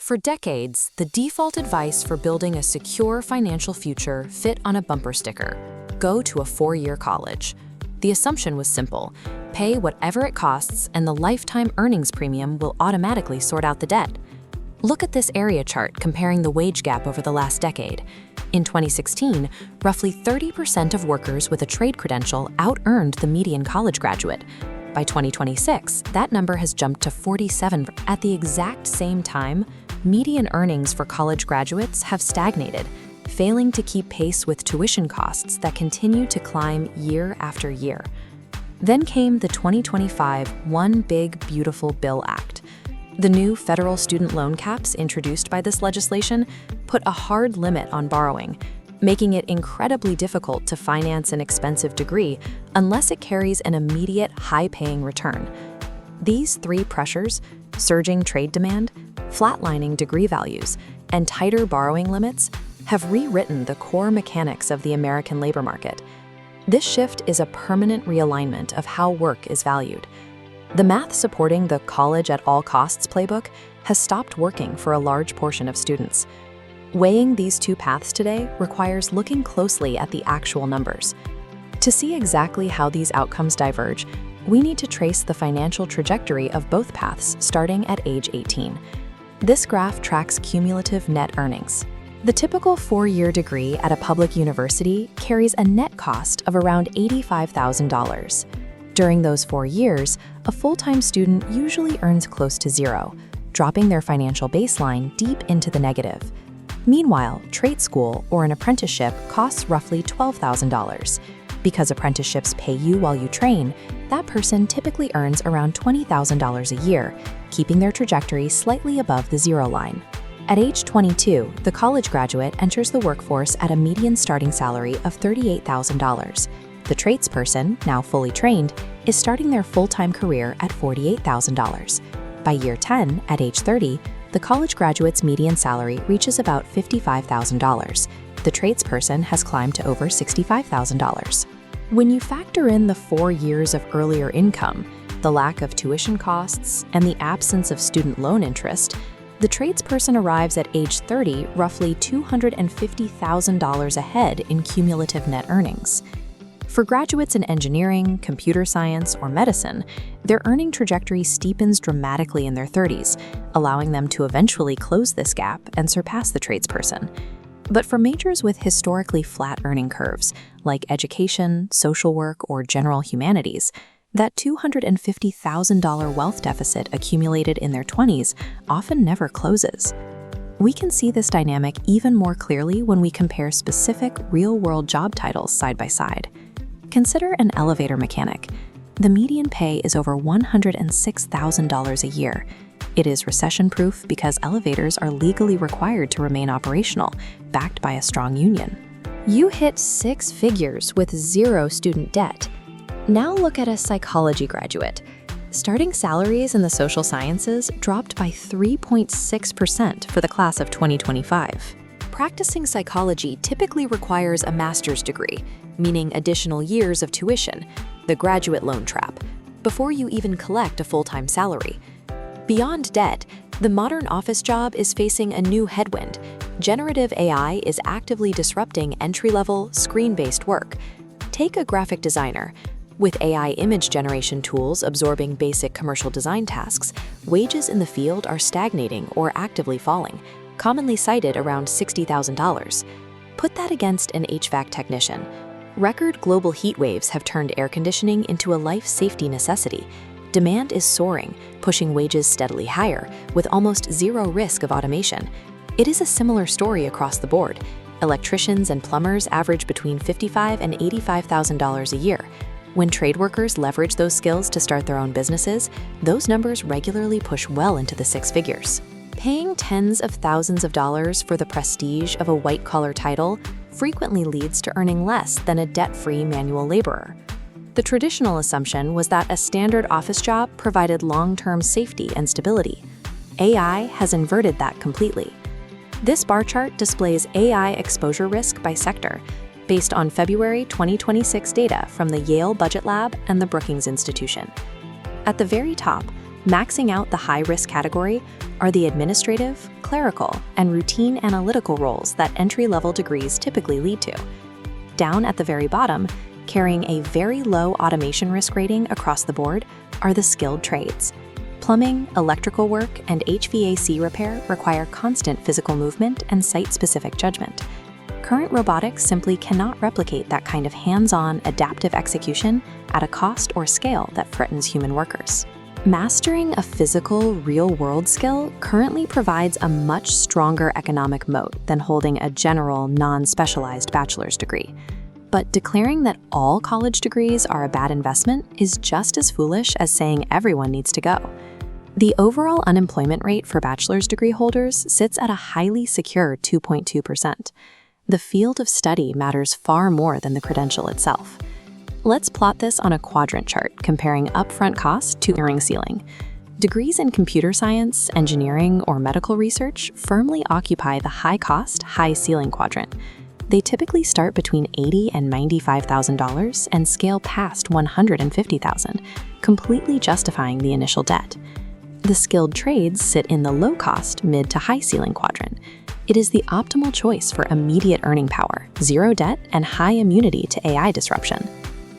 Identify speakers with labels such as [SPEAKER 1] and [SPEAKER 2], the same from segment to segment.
[SPEAKER 1] For decades, the default advice for building a secure financial future fit on a bumper sticker: go to a 4-year college. The assumption was simple: pay whatever it costs and the lifetime earnings premium will automatically sort out the debt. Look at this area chart comparing the wage gap over the last decade. In 2016, roughly 30% of workers with a trade credential out-earned the median college graduate. By 2026, that number has jumped to 47%. At the exact same time, median earnings for college graduates have stagnated, failing to keep pace with tuition costs that continue to climb year after year. Then came the 2025 One Big Beautiful Bill Act. The new federal student loan caps introduced by this legislation put a hard limit on borrowing, making it incredibly difficult to finance an expensive degree unless it carries an immediate, high-paying return. These three pressures, surging trade demand, flatlining degree values, and tighter borrowing limits, have rewritten the core mechanics of the American labor market. This shift is a permanent realignment of how work is valued. The math supporting the college at all costs playbook has stopped working for a large portion of students. Weighing these two paths today requires looking closely at the actual numbers. To see exactly how these outcomes diverge, we need to trace the financial trajectory of both paths starting at age 18. This graph tracks cumulative net earnings. The typical 4-year degree at a public university carries a net cost of around $85,000. During those 4 years, a full-time student usually earns close to zero, dropping their financial baseline deep into the negative. Meanwhile, trade school or an apprenticeship costs roughly $12,000. Because apprenticeships pay you while you train, that person typically earns around $20,000 a year, keeping their trajectory slightly above the zero line. At age 22, the college graduate enters the workforce at a median starting salary of $38,000. The tradesperson, now fully trained, is starting their full-time career at $48,000. By year 10, at age 30, the college graduate's median salary reaches about $55,000. The tradesperson has climbed to over $65,000. When you factor in the 4 years of earlier income, the lack of tuition costs, and the absence of student loan interest, the tradesperson arrives at age 30 roughly $250,000 ahead in cumulative net earnings. For graduates in engineering, computer science, or medicine, their earning trajectory steepens dramatically in their 30s, allowing them to eventually close this gap and surpass the tradesperson. But for majors with historically flat earning curves, like education, social work, or general humanities, that $250,000 wealth deficit accumulated in their 20s often never closes. We can see this dynamic even more clearly when we compare specific real-world job titles side by side. Consider an elevator mechanic. The median pay is over $106,000 a year. It is recession-proof because elevators are legally required to remain operational, backed by a strong union. You hit 6 figures with zero student debt. Now look at a psychology graduate. Starting salaries in the social sciences dropped by 3.6% for the class of 2025. Practicing psychology typically requires a master's degree, meaning additional years of tuition, the graduate loan trap, before you even collect a full-time salary. Beyond debt, the modern office job is facing a new headwind. Generative AI is actively disrupting entry-level, screen-based work. Take a graphic designer. With AI image generation tools absorbing basic commercial design tasks, wages in the field are stagnating or actively falling, commonly cited around $60,000. Put that against an HVAC technician. Record global heat waves have turned air conditioning into a life safety necessity. Demand is soaring, pushing wages steadily higher, with almost zero risk of automation. It is a similar story across the board. Electricians and plumbers average between $55,000 and $85,000 a year. When trade workers leverage those skills to start their own businesses, those numbers regularly push well into the 6 figures. Paying tens of thousands of dollars for the prestige of a white-collar title frequently leads to earning less than a debt-free manual laborer. The traditional assumption was that a standard office job provided long-term safety and stability. AI has inverted that completely. This bar chart displays AI exposure risk by sector, based on February 2026 data from the Yale Budget Lab and the Brookings Institution. At the very top, maxing out the high-risk category, are the administrative, clerical and routine analytical roles that entry-level degrees typically lead to. Down at the very bottom, carrying a very low automation risk rating across the board, are the skilled trades. Plumbing, electrical work, and HVAC repair require constant physical movement and site-specific judgment. Current robotics simply cannot replicate that kind of hands-on, adaptive execution at a cost or scale that threatens human workers. Mastering a physical, real-world skill currently provides a much stronger economic moat than holding a general, non-specialized bachelor's degree. But declaring that all college degrees are a bad investment is just as foolish as saying everyone needs to go. The overall unemployment rate for bachelor's degree holders sits at a highly secure 2.2%. The field of study matters far more than the credential itself. Let's plot this on a quadrant chart comparing upfront cost to earning ceiling. Degrees in computer science, engineering, or medical research firmly occupy the high-cost, high-ceiling quadrant. They typically start between $80,000 and $95,000 and scale past $150,000, completely justifying the initial debt. The skilled trades sit in the low-cost, mid to high-ceiling quadrant. It is the optimal choice for immediate earning power, zero debt, and high immunity to AI disruption.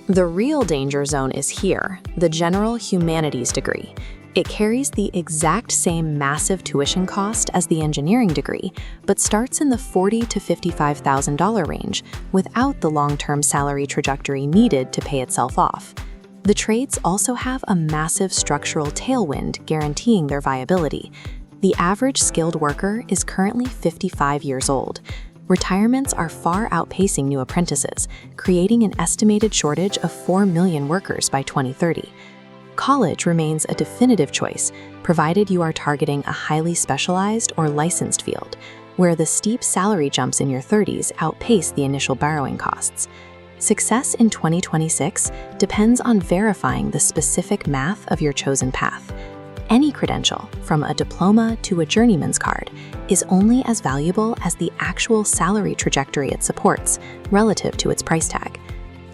[SPEAKER 1] The real danger zone is here, the general humanities degree. It carries the exact same massive tuition cost as the engineering degree, but starts in the $40,000 to $55,000 range without the long-term salary trajectory needed to pay itself off. The trades also have a massive structural tailwind guaranteeing their viability. The average skilled worker is currently 55 years old. Retirements are far outpacing new apprentices, creating an estimated shortage of 4 million workers by 2030. College remains a definitive choice, provided you are targeting a highly specialized or licensed field, where the steep salary jumps in your 30s outpace the initial borrowing costs. Success in 2026 depends on verifying the specific math of your chosen path. Any credential, from a diploma to a journeyman's card, is only as valuable as the actual salary trajectory it supports relative to its price tag.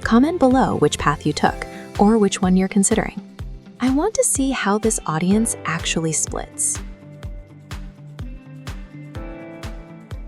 [SPEAKER 1] Comment below which path you took, or which one you're considering. I want to see how this audience actually splits.